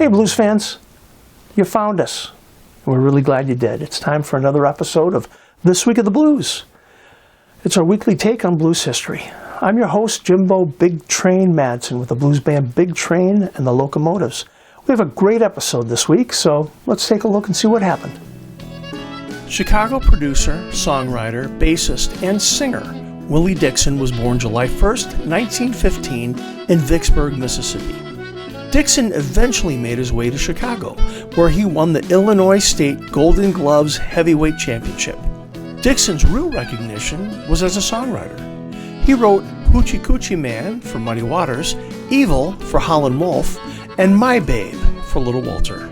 blues fans, you found us. We're really glad you did. It's time for another episode of This Week of the Blues. It's our weekly take on blues history. I'm your host, Jimbo Big Train Madsen, with the blues band Big Train and the Locomotives. We have a great episode this week, so let's take a look and see what happened. Chicago producer, songwriter, bassist, and singer Willie Dixon was born July 1st, 1915 in Vicksburg, Mississippi. Dixon eventually made his way to Chicago, where he won the Illinois State Golden Gloves Heavyweight Championship. Dixon's real recognition was as a songwriter. He wrote Hoochie Coochie Man for Muddy Waters, Evil for Howlin' Wolf, and My Babe for Little Walter.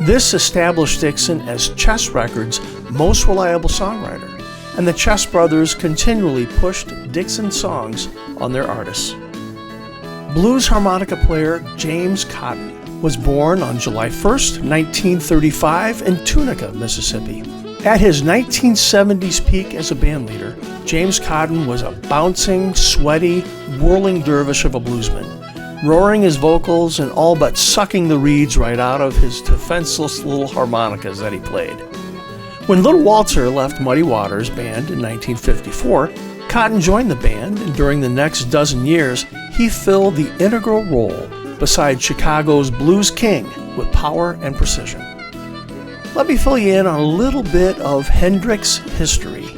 This established Dixon as Chess Records' most reliable songwriter, and the Chess brothers continually pushed Dixon's songs on their artists. Blues harmonica player James Cotton was born on July 1st, 1935 in Tunica, Mississippi. At his 1970s peak as a bandleader, James Cotton was a bouncing, sweaty, whirling dervish of a bluesman, roaring his vocals and all but sucking the reeds right out of his defenseless little harmonicas that he played. When Little Walter left Muddy Waters Band in 1954, Cotton joined the band, and during the next dozen years, he filled the integral role beside Chicago's blues king with power and precision. Let me fill you in on a little bit of Hendrix history.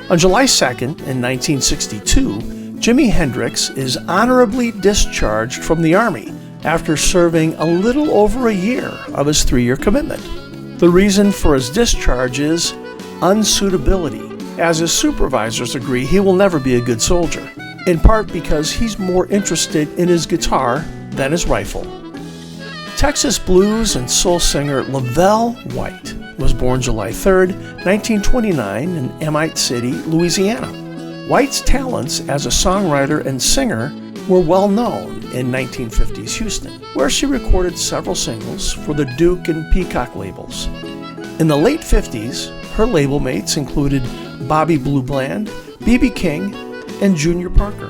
On July 2nd, in 1962, Jimi Hendrix is honorably discharged from the Army after serving a little over a year of his 3-year commitment. The reason for his discharge is unsuitability, as his supervisors agree he will never be a good soldier, in part because he's more interested in his guitar than his rifle. Texas blues and soul singer Lavelle White was born July 3, 1929 in Amite City, Louisiana. White's talents as a songwriter and singer were well known in 1950s Houston, where she recorded several singles for the Duke and Peacock labels. In the late 50s, her label mates included Bobby Blue Bland, B.B. King, and Junior Parker.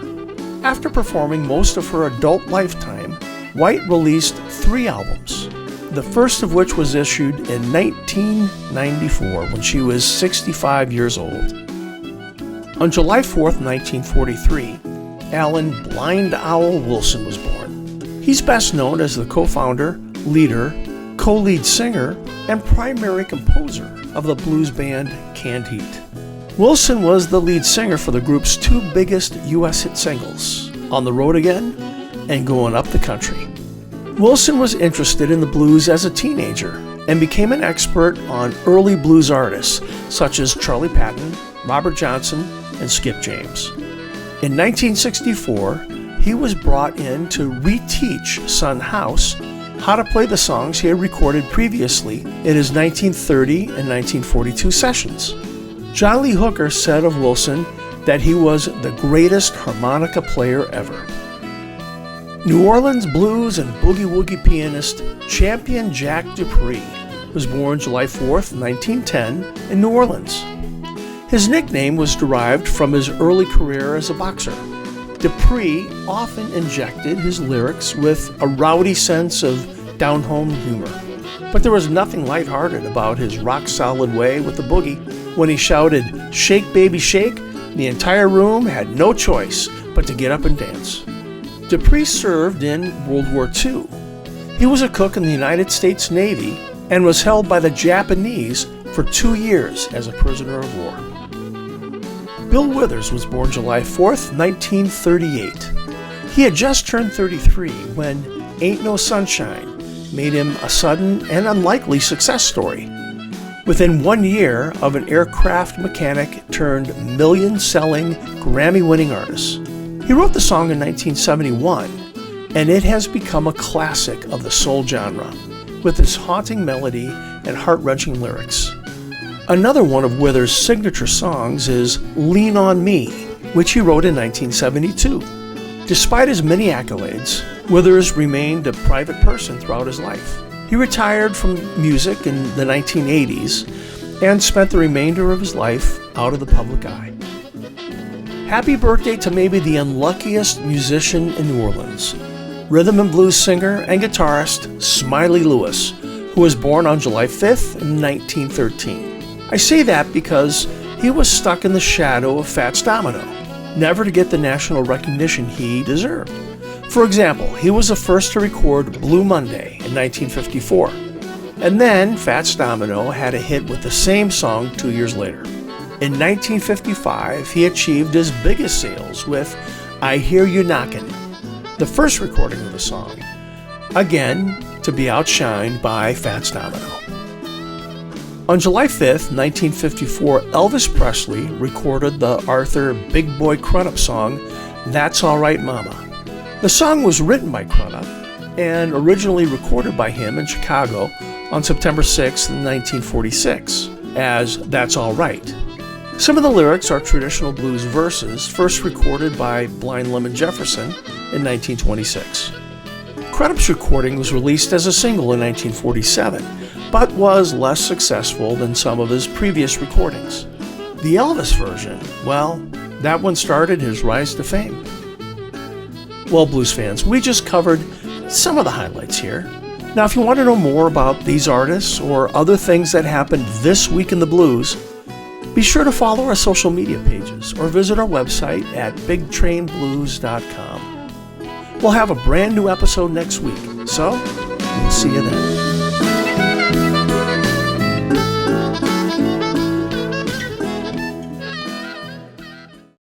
After performing most of her adult lifetime, White released 3 albums, the first of which was issued in 1994 when she was 65 years old. On July 4th, 1943, Alan Blind Owl Wilson was born. He's best known as the co-founder, leader, co-lead singer, and primary composer of the blues band Canned Heat. Wilson was the lead singer for the group's 2 biggest U.S. hit singles, On the Road Again and Going Up the Country. Wilson was interested in the blues as a teenager and became an expert on early blues artists such as Charlie Patton, Robert Johnson, and Skip James. In 1964, he was brought in to reteach Son House how to play the songs he had recorded previously in his 1930 and 1942 sessions. John Lee Hooker said of Wilson that he was the greatest harmonica player ever. New Orleans blues and boogie-woogie pianist Champion Jack Dupree was born July 4th, 1910 in New Orleans. His nickname was derived from his early career as a boxer. Dupree often injected his lyrics with a rowdy sense of down-home humor, but there was nothing lighthearted about his rock-solid way with the boogie. When he shouted, "Shake, baby, shake," the entire room had no choice but to get up and dance. Dupree served in World War II. He was a cook in the United States Navy and was held by the Japanese for 2 years as a prisoner of war. Bill Withers was born July 4th, 1938. He had just turned 33 when Ain't No Sunshine made him a sudden and unlikely success story. Within 1 year of an aircraft mechanic turned million-selling, Grammy-winning artist. He wrote the song in 1971, and it has become a classic of the soul genre, with its haunting melody and heart-wrenching lyrics. Another one of Withers' signature songs is Lean on Me, which he wrote in 1972. Despite his many accolades, Withers remained a private person throughout his life. He retired from music in the 1980s and spent the remainder of his life out of the public eye. Happy birthday to maybe the unluckiest musician in New Orleans. rhythm and blues singer and guitarist Smiley Lewis, who was born on July 5th in 1913. I say that because he was stuck in the shadow of Fats Domino, never to get the national recognition he deserved. For example, he was the first to record Blue Monday in 1954, and then Fats Domino had a hit with the same song 2 years later. In 1955, he achieved his biggest sales with I Hear You Knockin', the first recording of the song, again to be outshined by Fats Domino. On July 5th, 1954, Elvis Presley recorded the Arthur Big Boy Crudup song, That's All Right Mama. The song was written by Crudup and originally recorded by him in Chicago on September 6, 1946, as That's All Right. Some of the lyrics are traditional blues verses first recorded by Blind Lemon Jefferson in 1926. Crudup's recording was released as a single in 1947, but was less successful than some of his previous recordings. The Elvis version, well, that one started his rise to fame. Well, blues fans, we just covered some of the highlights here. Now, if you want to know more about these artists or other things that happened this week in the blues, be sure to follow our social media pages or visit our website at bigtrainblues.com. We'll have a brand new episode next week, so we'll see you then.